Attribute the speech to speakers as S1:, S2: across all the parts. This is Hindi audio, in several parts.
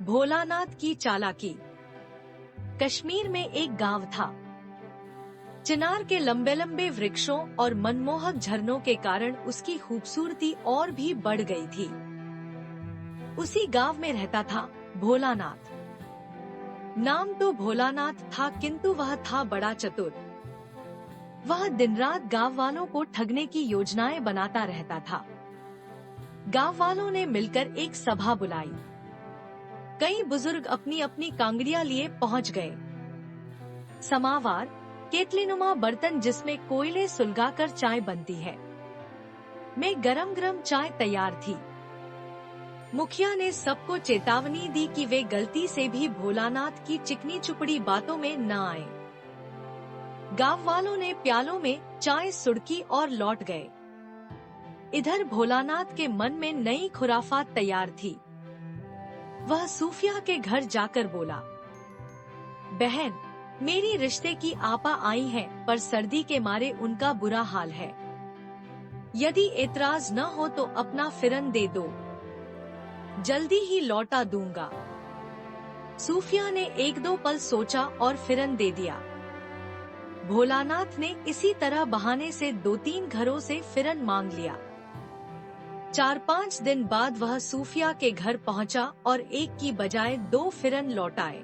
S1: भोलानाथ की चालाकी। कश्मीर में एक गांव था। चिनार के लंबे लंबे वृक्षों और मनमोहक झरनों के कारण उसकी खूबसूरती और भी बढ़ गई थी। उसी गांव में रहता था भोलानाथ। नाम तो भोलानाथ था, किंतु वह था बड़ा चतुर। वह दिन रात गांव वालों को ठगने की योजनाएं बनाता रहता था। गांव वालों ने मिलकर एक सभा बुलाई। कई बुजुर्ग अपनी अपनी कांगड़ियां लिए पहुंच गए। समावार, केतलीनुमा बर्तन जिसमें कोयले सुलगाकर चाय बनती है, में गरम गरम चाय तैयार थी। मुखिया ने सबको चेतावनी दी कि वे गलती से भी भोलानाथ की चिकनी चुपड़ी बातों में न आए। गांव वालों ने प्यालों में चाय सुड़की और लौट गए। इधर भोलानाथ के मन में नई खुराफात तैयार थी। वह सूफिया के घर जाकर बोला, बहन, मेरी रिश्ते की आपा आई हैं, पर सर्दी के मारे उनका बुरा हाल है। यदि एतराज न हो तो अपना फिरन दे दो, जल्दी ही लौटा दूंगा। सूफिया ने एक दो पल सोचा और फिरन दे दिया। भोलानाथ ने इसी तरह बहाने से 2-3 घरों से फिरन मांग लिया। 4-5 दिन बाद वह सूफिया के घर पहुंचा और एक की बजाय 2 फिरन लौटाए।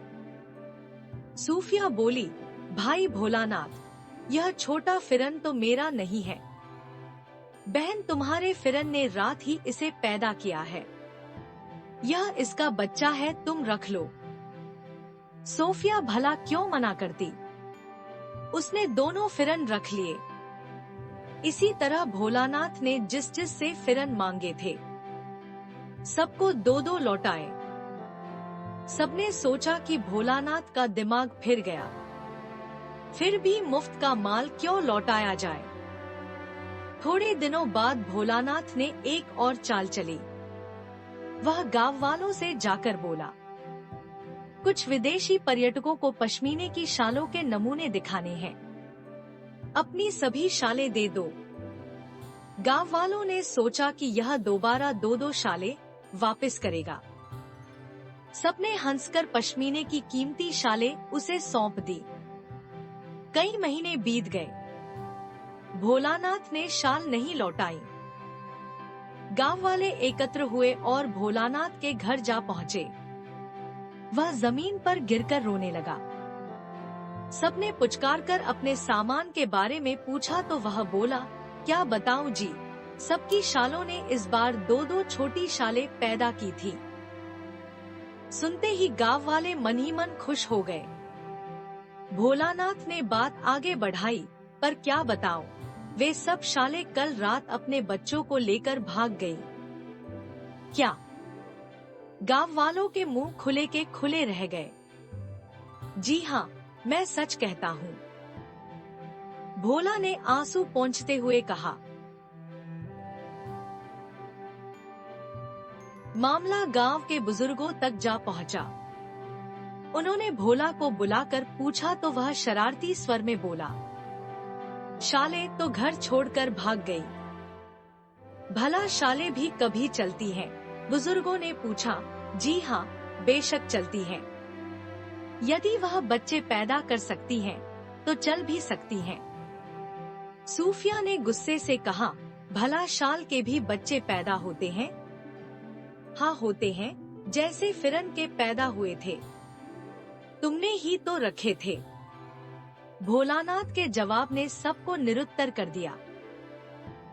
S1: सूफिया बोली, भाई भोलानाथ, यह छोटा फिरन तो मेरा नहीं है। बहन, तुम्हारे फिरन ने रात ही इसे पैदा किया है। यह इसका बच्चा है, तुम रख लो। सूफिया भला क्यों मना करती। उसने दोनों फिरन रख लिए। इसी तरह भोलानाथ ने जिस जिस से फिरन मांगे थे, सबको 2-2 लौटाए। सबने सोचा कि भोलानाथ का दिमाग फिर गया, फिर भी मुफ्त का माल क्यों लौटाया जाए। थोड़े दिनों बाद भोलानाथ ने एक और चाल चली। वह गांव वालों से जाकर बोला, कुछ विदेशी पर्यटकों को पश्मीने की शालों के नमूने दिखाने हैं, अपनी सभी शालें दे दो। गांव वालों ने सोचा कि यह दोबारा 2-2 शालें वापस करेगा। सबने हंसकर पश्मीने की कीमती शालें उसे सौंप दी। कई महीने बीत गए, भोलानाथ ने शाल नहीं लौटाई। गांव वाले एकत्र हुए और भोलानाथ के घर जा पहुंचे। वह जमीन पर गिरकर रोने लगा। सबने पुचकारकर अपने सामान के बारे में पूछा तो वह बोला, क्या बताऊं जी, सबकी शालों ने इस बार 2-2 छोटी शालें पैदा की थी। सुनते ही गांव वाले मन ही मन खुश हो गए। भोलानाथ ने बात आगे बढ़ाई, पर क्या बताऊं, वे सब शालें कल रात अपने बच्चों को लेकर भाग गई। क्या? गांव वालों के मुंह खुले के खुले रह गए। जी हाँ, मैं सच कहता हूँ, भोला ने आंसू पोंछते हुए कहा। मामला गांव के बुजुर्गों तक जा पहुंचा। उन्होंने भोला को बुलाकर पूछा तो वह शरारती स्वर में बोला, शालें तो घर छोड़कर भाग गई। भला शालें भी कभी चलती हैं? बुजुर्गों ने पूछा। जी हाँ, बेशक चलती हैं। यदि वह बच्चे पैदा कर सकती हैं, तो चल भी सकती हैं। सूफिया ने गुस्से से कहा, भला शाल के भी बच्चे पैदा होते हैं? हाँ होते हैं, जैसे फिरन के पैदा हुए थे। तुमने ही तो रखे थे। भोलानाथ के जवाब ने सबको निरुत्तर कर दिया।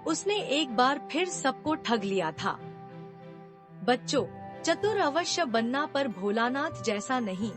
S1: उसने एक बार फिर सबको ठग लिया था। बच्चों, चतुर अवश्य बनना, पर भोलानाथ जैसा नहीं।